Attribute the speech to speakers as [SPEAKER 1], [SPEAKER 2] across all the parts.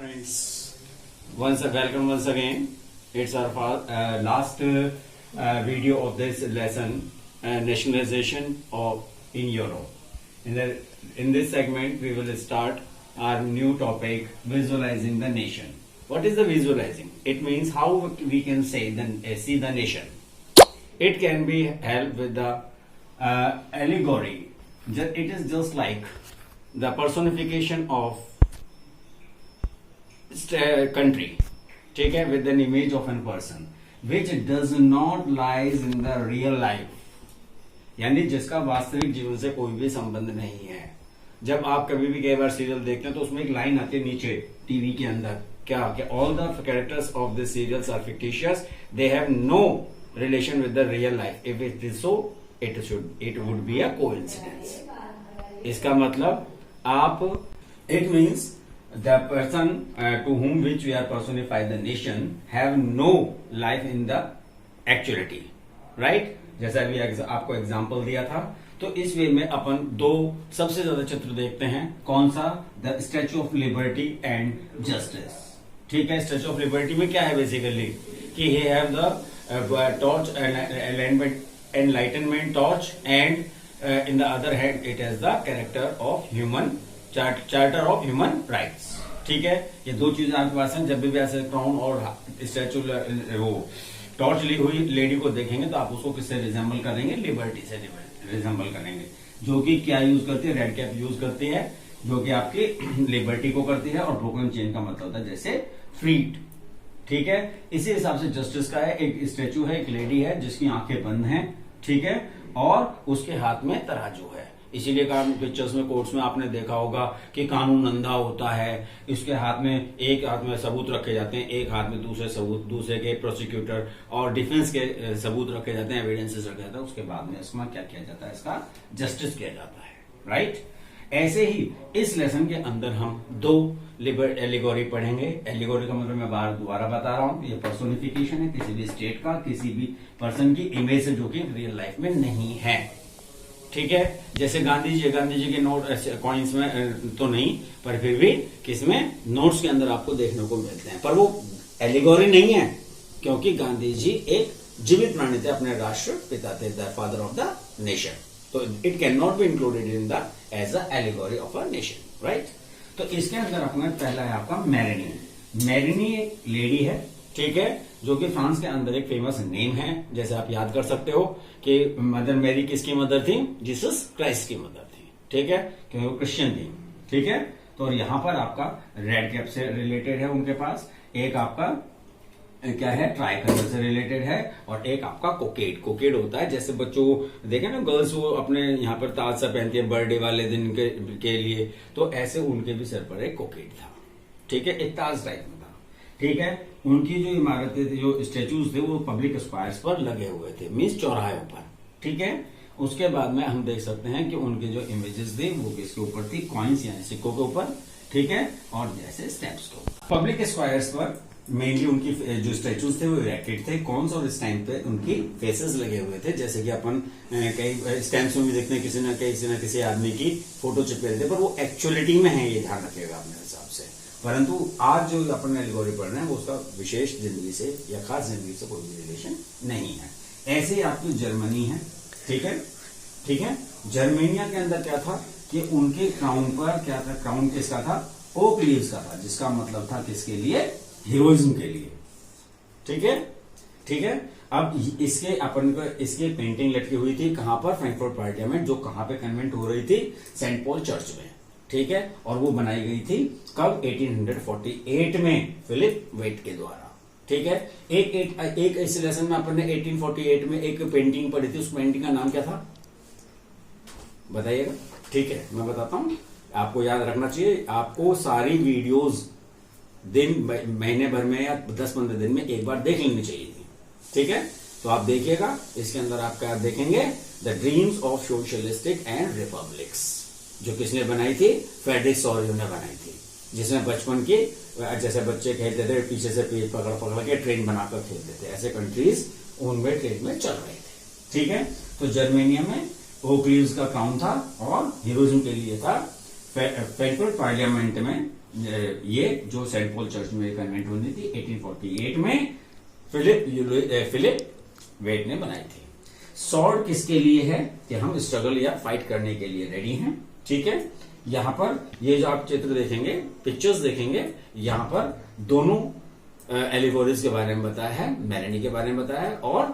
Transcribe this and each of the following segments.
[SPEAKER 1] Friends, welcome once again. It's our last video of this lesson, nationalization of in Europe. In this segment, we will start our new topic, visualizing the nation. What is the visualizing? It means how we can see the nation. It can be helped with the allegory. It is just like the personification of country, ठीक है, with an image of a person which does not lies in the real life, यानी जिसका वास्तविक जीवन से कोई भी संबंध नहीं है. जब आप कभी भी कई बार सीरियल देखते हैं तो उसमें एक लाइन आती है नीचे टीवी के अंदर, क्या कि all the characters of the serials are fictitious, they have no relation with the real life. If it is so it would be a coincidence. इसका मतलब आप, it means the person to whom which we are personify the nation have no life in the actuality, right? जैसा अभी आपको example दिया था. तो इस वे में अपन दो सबसे ज्यादा चित्र देखते हैं. कौन सा? The statue of liberty and justice. ठीक है, स्टैचू ऑफ लिबर्टी में क्या है बेसिकली कि he have the torch enlightenment torch and in the other hand it has the character of human charter of human rights. ठीक है, ये दो चीजें आपके पास हैं. जब भी ऐसे क्राउन और स्टैचू वो टॉर्च ली हुई लेडी को देखेंगे तो आप उसको किससे रिजेंबल करेंगे? लिबर्टी से रिजेंबल करेंगे, जो कि क्या यूज करती है? रेड कैप यूज करती है, जो कि आपकी लिबर्टी को करती है. और ब्रोकन चेन का मतलब होता है जैसे फ्रीड. ठीक है, इसी हिसाब से जस्टिस का है. एक स्टैचू है, एक लेडी है जिसकी आंखें बंद हैं, ठीक है, और उसके हाथ में तराजू है. इसीलिए पिक्चर्स में, कोर्ट्स में आपने देखा होगा कि कानून अंधा होता है. इसके हाथ में, एक हाथ में सबूत रखे जाते हैं, एक हाथ में दूसरे सबूत, दूसरे के प्रोसिक्यूटर और डिफेंस के सबूत रखे जाते हैं, एविडेंसेस रखे जाते हैं. उसके बाद में इसमें क्या किया जाता है? इसका जस्टिस किया जाता है, राइट? ऐसे ही इस लेसन के अंदर हम दो एलिगोरी पढ़ेंगे. एलिगोरी का मतलब मैं दोबारा बता रहा हूं, ये पर्सोनिफिकेशन है किसी भी स्टेट का, किसी भी पर्सन की इमेज से, जो कि रियल लाइफ में नहीं है. ठीक है, जैसे गांधी जी के नोट कॉइन्स में तो नहीं, पर फिर भी किसमें? नोट्स के अंदर आपको देखने को मिलते हैं. पर वो एलिगोरी नहीं है, क्योंकि गांधी जी एक जीवित प्राणी थे, अपने राष्ट्र पिता थे, the father of the nation. तो it can not be included in the as a allegory of a nation, right? तो इसके अंदर अपना पहला है आपका मैरिनी. मैरिनी एक लेडी है, ठीक है, जो कि फ्रांस के अंदर एक फेमस नेम है. जैसे आप याद कर सकते हो कि मदर मैरी किसकी मदर थी? जीसस क्राइस्ट की मदर थी. ठीक है, क्योंकि वो क्रिश्चियन थी. ठीक है, तो यहाँ पर आपका रेड कैप से रिलेटेड है उनके पास, एक आपका क्या है? ट्राई कलर से रिलेटेड है, और एक आपका कोकेड. कोकेड होता है जैसे बच्चों देखे ना, गर्ल्स वो अपने यहाँ पर ताज सा पहनती है बर्थडे वाले दिन के लिए, तो ऐसे उनके भी सर पर एक कोकेड था. ठीक है, एक ताज टाइप में था. ठीक है, उनकी जो इमारतें थी, जो स्टेचूज थे, वो पब्लिक स्क्वायर्स पर लगे हुए थे, मीन्स चौराहे पर. ठीक है, उसके बाद में हम देख सकते हैं कि उनके जो इमेजेस थे वो किसके ऊपर थी? कॉइन्स यानी सिक्कों के ऊपर. ठीक है, और जैसे स्टैम्प्स के ऊपर. पब्लिक स्क्वायर्स पर मेनली उनकी जो स्टेचूज थे वो इरेक्टेड थे. कौन सा? और इस टाइम पे उनकी फेसेस लगे हुए थे, जैसे कि अपन कई स्टैम्प्स में भी देखते हैं किसी न किसी आदमी की फोटो चिपके रहते, पर वो एक्चुअलिटी में है, ये ध्यान रखिएगा अपने हिसाब से. परंतु आज जो अपन एलिगोरी पढ़ रहे हैं वो उसका विशेष जिंदगी से या खास जिंदगी से कोई भी रिलेशन नहीं है. ऐसे ही आपकी जर्मनी है. ठीक है, ठीक है, जर्मेनिया के अंदर क्या था कि उनके क्राउन पर क्या था? क्राउन किसका था? ओक लीव्स का था, जिसका मतलब था किसके लिए? हीरोइज्म के लिए. ठीक है, ठीक है. अब इसके अपन को इसकी पेंटिंग लटकी हुई थी कहां पर? फ्रैंकफर्ट पार्लियामेंट, जो कहां पे कन्वेंट हो रही थी? सेंट पॉल चर्च में. ठीक है, और वो बनाई गई थी कब? 1848 में फिलिप वेट के द्वारा. ठीक है, एक इस लेसन में अपन ने 1848 में एक पेंटिंग पढ़ी थी. उस पेंटिंग का नाम क्या था बताइएगा? ठीक है, मैं बताता हूं, आपको याद रखना चाहिए. आपको सारी वीडियोस दिन महीने भर में या 10-15 दिन में एक बार देख लेनी चाहिए थी. ठीक है, तो आप देखिएगा, इसके अंदर आप क्या देखेंगे? The dreams of socialistic and republics, जो किसने बनाई थी? फ्रेडरिक सोरियो ने बनाई थी, जिसमें बचपन की जैसे बच्चे खेलते थे, पीछे से पेज पकड़ के ट्रेन बनाकर खेलते थे, ऐसे कंट्रीज उनमें ट्रेन में चल रहे थे. ठीक है, तो जर्मेनिया में ओक लीव्स का क्राउन था और हीरोइज्म के लिए था. फ्रैंकफर्ट पार्लियामेंट में ये जो सेंट पॉल चर्च में कन्वेंट हुई थी 1848 में फिलिप वेट ने बनाई थी। सॉर्ड किसके लिए है कि हम स्ट्रगल या फाइट करने के लिए रेडी हैं, ठीक है। यहां पर ये जो आप चित्र देखेंगे, पिक्चर्स देखेंगे, यहां पर दोनों एलिगोरीज के बारे में बताया है, मेलेनी के बारे में बताया है और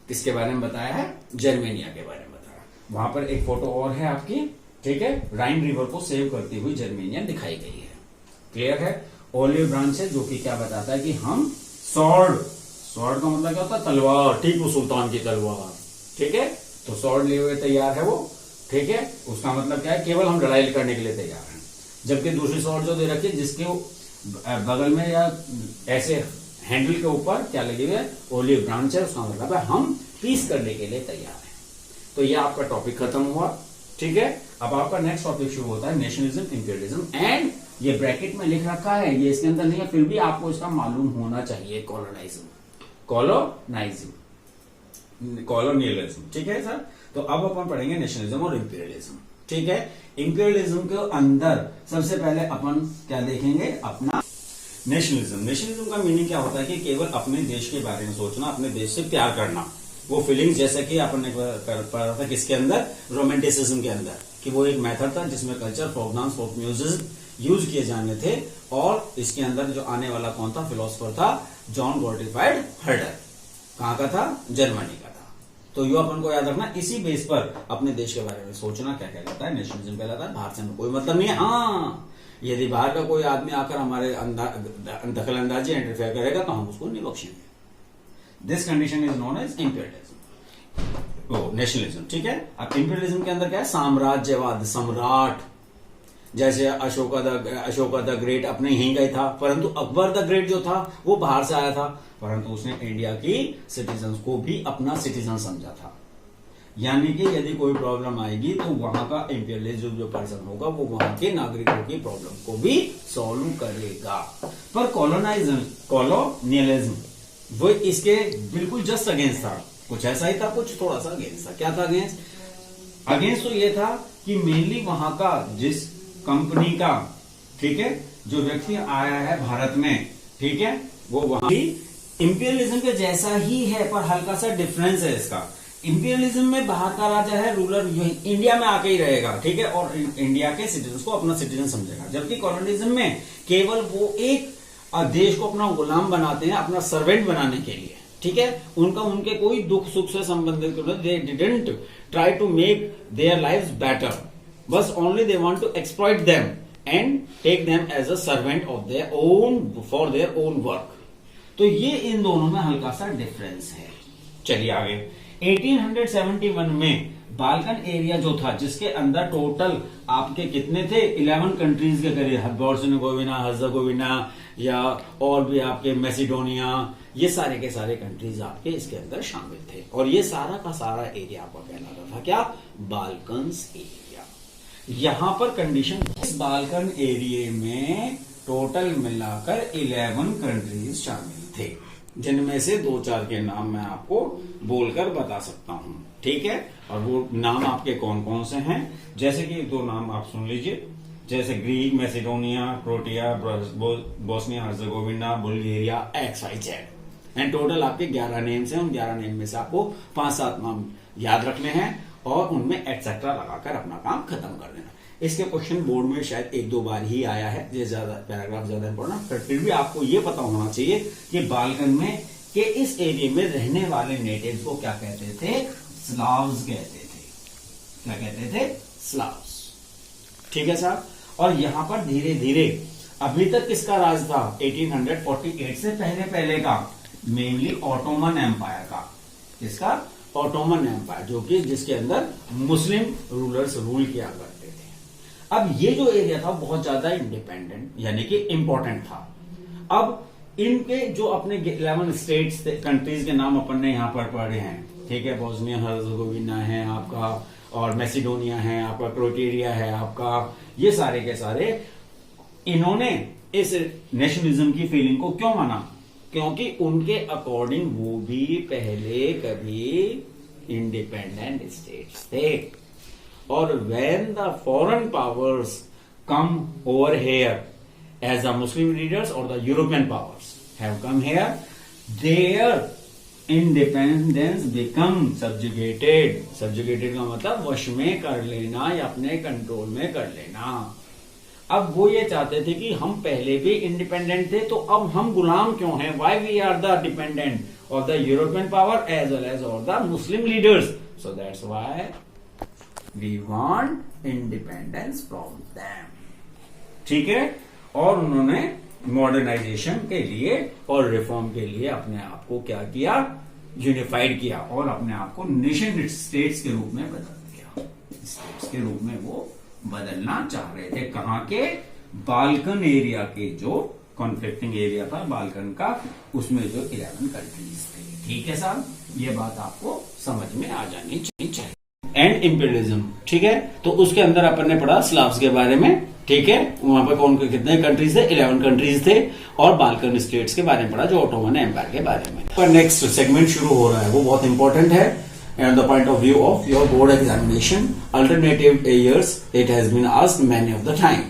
[SPEAKER 1] किसके बारे में बताया है, जर्मेनिया के बारे में बताया। वहां पर एक फोटो और है आपकी, ठीक है, राइन रिवर को सेव करती हुई जर्मेनिया दिखाई गई है, क्लियर है। ओलिव ब्रांच है जो कि क्या बताता है कि हम सॉर्ड का मतलब क्या होता है, तलवार, टीपू सुल्तान की तलवार, ठीक है। तो सॉर्ड लिए हुए तैयार है वो, ठीक है। उसका मतलब क्या है, केवल हम लड़ाई करने के लिए तैयार हैं। जबकि दूसरी सॉर्ड जो दे रखी है जिसके बगल में या ऐसे हैंडल के ऊपर क्या लगी हुई है, ओलिव ब्रांच है, उसका मतलब है हम पीस करने के लिए तैयार हैं। तो ये आपका टॉपिक खत्म हुआ, ठीक है। अब आपका नेक्स्ट टॉपिक शुरू होता है नेशनलिज्म, इंपीरियलिज्म एंड ये ब्रैकेट में लिख रखा है, ये इसके अंदर नहीं है, फिर भी आपको इसका मालूम होना चाहिए, कॉलोनियलिज्म, ठीक है सर। तो अब अपन पढ़ेंगे नेशनलिज्म और इंपीरियलिज्म, ठीक है। इंपीरियलिज्म के अंदर सबसे पहले अपन क्या देखेंगे, अपना नेशनलिज्म का मीनिंग क्या होता है कि केवल अपने देश के बारे में सोचना, अपने देश से प्यार करना, वो फीलिंग्स जैसे कि अपन ने पढ़ा था किसके अंदर, रोमांटिसिज्म के अंदर, कि वो एक मेथड था जिसमें culture, folk dance, folk music use किए जाने थे। और इसके अंदर जो आने वाला कौन था, फिलोसोफर था जॉन गोटफ्राइड हर्डर। कहां का था, जर्मनी का था। तो यो अपन को याद रखना, इसी बेस पर अपने देश के बारे में सोचना क्या कहलाता है, नेशनलिज्म कहलाता है। बाहर से हमें कोई मतलब नहीं है। हाँ, यदि बाहर का कोई आदमी आकर हमारे दखल अंदाजी इंटरफेयर करेगा तो हम उसको नहीं बख्शेंगे। This condition is known as imperialism, nationalism, ठीक है। अब इंपीरियलिज्म के अंदर क्या है, साम्राज्यवाद, सम्राट। जैसे अशोका द ग्रेट अपने यहीं गए था, परंतु अकबर द ग्रेट जो था वो बाहर से आया था, परंतु उसने इंडिया की सिटीजन को भी अपना सिटीजन समझा था। यानी कि यदि कोई प्रॉब्लम आएगी तो वहां का इंपीरियलिस्ट जो पर्सन होगा वो वहां के नागरिकों की प्रॉब्लम को भी सॉल्व करेगा। पर कॉलोनियलिज्म वो इसके बिल्कुल जस्ट अगेंस्ट था, कुछ ऐसा ही था, कुछ थोड़ा सा अगेंस्ट था। क्या था अगेंस्ट तो ये था कि मेनली वहां का जिस कंपनी का, ठीक है, जो व्यक्ति आया है भारत में, ठीक है, वो वहां भी इंपीरियलिज्म के जैसा ही है, पर हल्का सा डिफरेंस है इसका। इंपीरियलिज्म में बाहर का राजा है, रूलर इंडिया में आके ही रहेगा, ठीक है, और इंडिया के सिटीजन को अपना सिटीजन समझेगा। जबकि कॉलोनियलिज्म में केवल वो एक देश को अपना गुलाम बनाते हैं, अपना सर्वेंट बनाने के लिए, ठीक है। उनके कोई दुख सुख से संबंधित, they didn't try to make their lives better, बस only they want to exploit them and take them as a servant of their own, for their own work. तो ये इन दोनों में हल्का सा डिफरेंस है। चलिए आगे। 1871 में बाल्कन एरिया जो था, जिसके अंदर टोटल आपके कितने थे, 11 कंट्रीज के करीब, बॉस्निया हर्जेगोविना या और भी आपके मैसिडोनिया, ये सारे के सारे कंट्रीज आपके इसके अंदर शामिल थे। और ये सारा का सारा एरिया आपका कहलाता था क्या, बाल्कन्स एरिया। यहां पर कंडीशन, इस बाल्कन एरिया में टोटल मिलाकर 11 कंट्रीज शामिल थे, जिनमें से 2-4 के नाम मैं आपको बोलकर बता सकता हूं, ठीक है। और वो नाम आपके कौन कौन से हैं, जैसे कि 2 नाम आप सुन लीजिए, जैसे Greek, Macedonia, Croatia, Bosnia Herzegovina, Bulgaria, XYZ। And total आपके 11 नेम्स हैं। उन 11 नेम में से आपको 5-7 नाम याद रखने हैं और उनमें एटसेट्रा लगाकर अपना काम खत्म कर देना। इसके क्वेश्चन बोर्ड में शायद 1-2 बार ही आया है, ये ज्यादा पैराग्राफ ज्यादा इंपॉर्टेंट, पर फिर भी आपको ये पता होना चाहिए कि बाल्कन में के इस एरिया में रहने वाले नेटिव्स को क्या कहते थे, स्लाव्स कहते थे। क्या कहते थे, स्लाव्स, ठीक है साहब। और यहां पर धीरे धीरे अभी तक किसका राज था, 1848 से पहले का मेनली ऑटोमन एम्पायर का। किसका, ऑटोमन एम्पायर, जो कि जिसके अंदर मुस्लिम रूलर्स रूल किया करते थे। अब ये जो एरिया था बहुत ज्यादा इंडिपेंडेंट यानी कि इंपॉर्टेंट था। अब इनके जो अपने 11 स्टेट्स कंट्रीज के नाम अपन ने यहां पर पढ़े हैं, ठीक है, बोस्निया हर्जेगोविना है आपका, और मैसिडोनिया है आपका, क्रोटेरिया है आपका, ये सारे के सारे इन्होंने इस नेशनलिज्म की फीलिंग को क्यों माना, क्योंकि उनके अकॉर्डिंग वो भी पहले कभी इंडिपेंडेंट स्टेट्स थे। और when the foreign powers come over here as the Muslim leaders or the European powers have come here, their independence become subjugated. Subjugated का मतलब वश में कर लेना या अपने कंट्रोल में कर लेना। अब वो ये चाहते थे कि हम पहले भी इंडिपेंडेंट थे, तो अब हम गुलाम क्यों हैं? Why we are the dependent of the European power as well as of the Muslim leaders? So that's why we want independence from them. ठीक है। और उन्होंने मॉडर्नाइजेशन के लिए और रिफॉर्म के लिए अपने आप को क्या किया? यूनिफाइड किया और अपने आप को नेशन स्टेट्स के रूप में बदल दिया। स्टेट्स के रूप में वो बदलना चाह रहे थे। कहां के? बाल्कन एरिया के, जो कॉन्फ्लिक्टिंग एरिया था बाल्कन का, उसमें जो 11 कंट्रीज थे। ठीक है साहब, ये बात आपको समझ में आ जानी चाहिए। एंड इंपीरियलिज्म, ठीक है। तो उसके अंदर अपन ने पढ़ा स्लाव्स के बारे में, ठीक है। वहां पर कौन कितने कंट्रीज थे? 11 कंट्रीज थे। और बाल्कन स्टेट्स के बारे में पढ़ा, जो ऑटोमन एम्पायर के बारे में। पर नेक्स्ट सेगमेंट शुरू हो रहा है, वो बहुत इंपॉर्टेंट है। And the point of view of your board examination, alternative years, it has been asked many of the time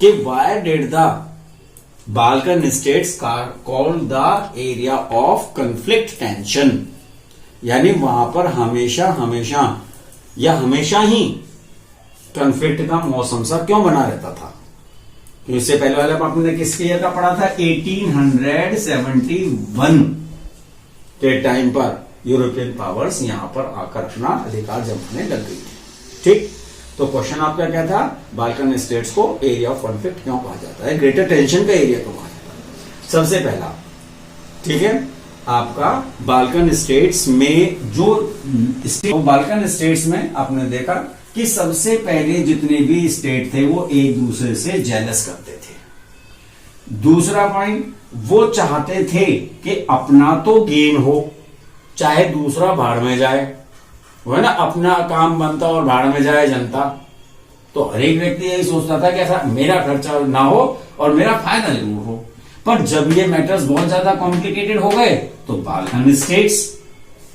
[SPEAKER 1] कि why did the Balkan states call the area of conflict tension? यानी वहां पर हमेशा ही conflict का मौसम सा क्यों बना रहता था? इससे पहले वाले आपने किसके ईयर का पढ़ा था? 1871 के टाइम पर यूरोपियन पावर्स यहां पर आकर अपना अधिकार जमाने लग गई थी। ठीक, तो क्वेश्चन आपका क्या था? बाल्कन स्टेट्स को एरिया ऑफ कॉन्फ्लिक्ट क्यों कहा जाता है? ग्रेटर टेंशन का एरिया क्यों कहा जाता है? सबसे पहला, ठीक है, आपका बाल्कन स्टेट्स में जो बाल्कन स्टेट्स में आपने देखा कि सबसे पहले जितने भी स्टेट थे वो एक दूसरे से जेलस करते थे। दूसरा पॉइंट, वो चाहते थे कि अपना तो गेन हो, चाहे दूसरा भाड़ में जाए, वो है ना, अपना काम बनता और भाड़ में जाए जनता। तो हर एक व्यक्ति यही सोचता था कि ऐसा मेरा खर्चा ना हो और मेरा फायदा जरूर हो। पर जब ये मैटर्स बहुत ज्यादा कॉम्प्लिकेटेड हो गए तो बाल्कन स्टेट्स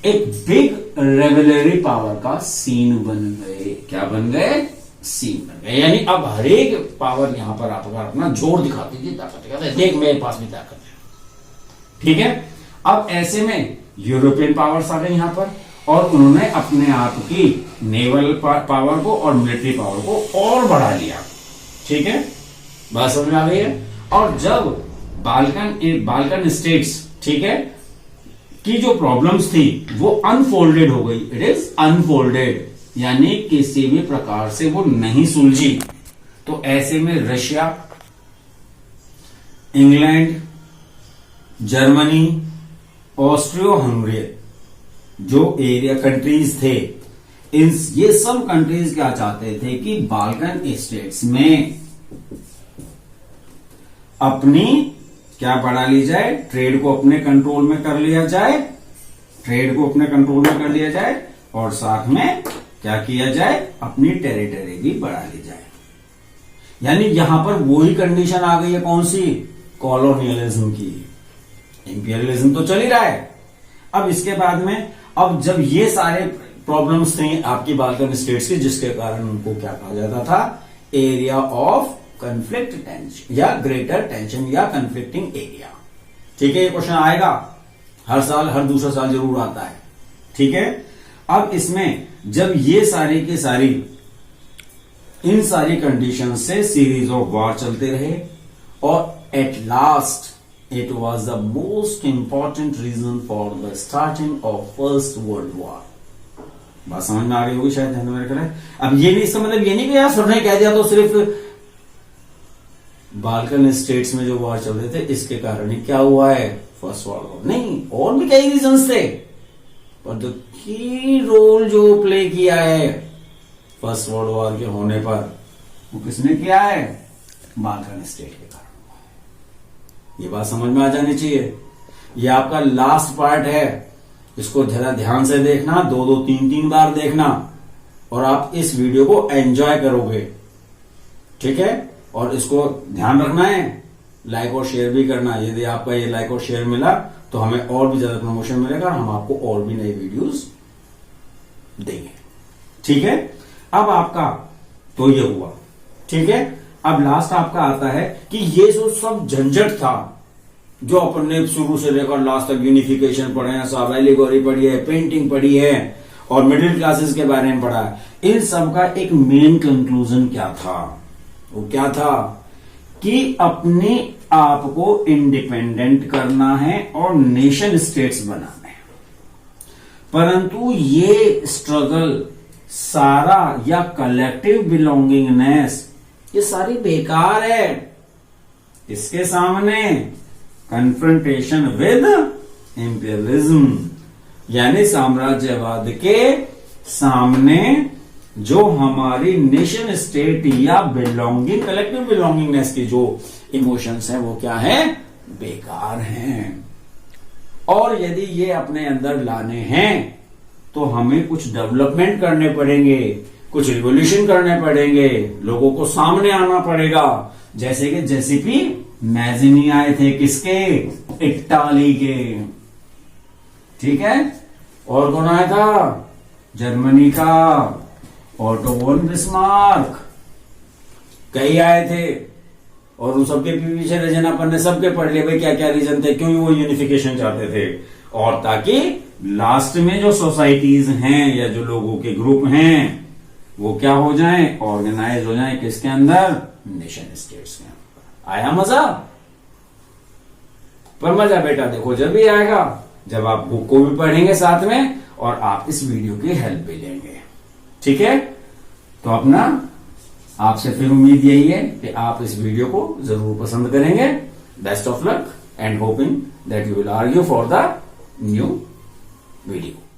[SPEAKER 1] एक बिग रेवलरी पावर का सीन बन गए। क्या बन गए? सीन बन गए। यानी अब हर एक पावर यहां पर आपका अपना जोर दिखाती थी, ताकत दिखाते, देख मेरे पास भी ताकत है। ठीक है। अब ऐसे में यूरोपियन पावर्स आ गए यहां पर, और उन्होंने अपने आप की नेवल पावर को और मिलिट्री पावर को और बढ़ा लिया। ठीक है, बात समझ में आ गई है। और जब बाल्कन स्टेट्स, ठीक है, की जो प्रॉब्लम्स थी वो अनफोल्डेड हो गई, इट इज अनफोल्डेड, यानी किसी भी प्रकार से वो नहीं सुलझी, तो ऐसे में Russia, England, Germany, osteo Hungary जो एरिया कंट्रीज थे, ये सब कंट्रीज क्या चाहते थे कि बाल्कन स्टेट्स में अपनी क्या बढ़ा ली जाए, ट्रेड को अपने कंट्रोल में कर लिया जाए, ट्रेड को अपने कंट्रोल में कर लिया जाए, और साथ में क्या किया जाए, अपनी टेरिटरी भी बढ़ा ली जाए। यानी यहां पर वही कंडीशन आ गई है, कौन सी? कॉलोनियलिज्म की। इंपीरियलिज्म तो चल ही रहा है। अब इसके बाद में, अब जब ये सारे प्रॉब्लम्स थे आपकी बाल्कन स्टेट्स की, जिसके कारण उनको क्या कहा जाता था? एरिया ऑफ कन्फ्लिक्ट टेंशन या ग्रेटर टेंशन या कन्फ्लिक्टिंग एरिया। ठीक है, ये क्वेश्चन आएगा हर साल, हर दूसरा साल जरूर आता है। ठीक है। अब इसमें जब ये सारी की सारी इन सारी कंडीशन से सीरीज ऑफ वॉर चलते रहे, और at last it was the most important reason for the starting of first world war. बात समझ में आ गई होगी शायद, मेरे ख्याल है। अब ये नहीं, इसका मतलब ये नहीं कि यार सबने कह दिया तो सिर्फ बाल्कन स्टेट्स में जो वॉर चल रहे थे इसके कारण ही क्या हुआ है फर्स्ट वर्ल्ड वॉर, नहीं, और भी कई रीजंस थे, पर जो की रोल जो प्ले किया है फर्स्ट वर्ल्ड वॉर के होने पर, वो किसने किया है? बाल्कन स्टेट के कारण। ये बात समझ में आ जानी चाहिए। ये आपका लास्ट पार्ट है, इसको जरा ध्यान से देखना, 2-2, 3-3 बार देखना, और आप इस वीडियो को एंजॉय करोगे। ठीक है, और इसको ध्यान रखना है, लाइक और शेयर भी करना। यदि आपका ये लाइक और शेयर मिला तो हमें और भी ज्यादा प्रमोशन मिलेगा, हम आपको और भी नए वीडियोस देंगे। ठीक है। अब आपका तो ये हुआ, ठीक है। अब लास्ट आपका आता है कि ये जो सब झंझट था, जो अपन ने शुरू से लेकर लास्ट तक यूनिफिकेशन पढ़े हैं, सब एलिगोरी पढ़ी है, पेंटिंग पढ़ी है और मिडिल क्लासेस के बारे में पढ़ा है, इन सब का एक मेन कंक्लूजन क्या था? वो क्या था कि अपने आप को इंडिपेंडेंट करना है और नेशन स्टेट्स बनाना है। परंतु ये स्ट्रगल सारा या कलेक्टिव बिलोंगिंगनेस, ये सारी बेकार है। इसके सामने कन्फ्रंटेशन विद इंपीरियलिज्म, यानी साम्राज्यवाद के सामने जो हमारी नेशन स्टेट या बिलोंगिंग, कलेक्टिव बिलोंगिंगनेस की जो इमोशंस हैं वो क्या है? बेकार हैं। और यदि ये अपने अंदर लाने हैं तो हमें कुछ डेवलपमेंट करने पड़ेंगे, कुछ रिवोल्यूशन करने पड़ेंगे, लोगों को सामने आना पड़ेगा। जैसे कि जेसीपी मैजिनी आए थे, किसके? इटाली के, ठीक है। और कौन आया था? जर्मनी का ऑटो वॉन बिस्मार्क, कई आए थे। और उन सबके पीछे रीजन अपन ने सबके पढ़ लिए, भाई क्या क्या रीजन थे, क्यों वो यूनिफिकेशन चाहते थे। और ताकि लास्ट में जो सोसाइटीज हैं या जो लोगों के ग्रुप हैं वो क्या हो जाएं? ऑर्गेनाइज हो जाएं, किसके अंदर? नेशन स्टेट्स के अंदर। आया मजा? पर मजा बेटा देखो जब भी आएगा जब आप बुक को भी पढ़ेंगे साथ में और आप इस वीडियो की हेल्प भी लेंगे, ठीक है। तो अपना आपसे फिर उम्मीद यही है कि आप इस वीडियो को जरूर पसंद करेंगे। Best of luck and hoping that you will argue for the new video.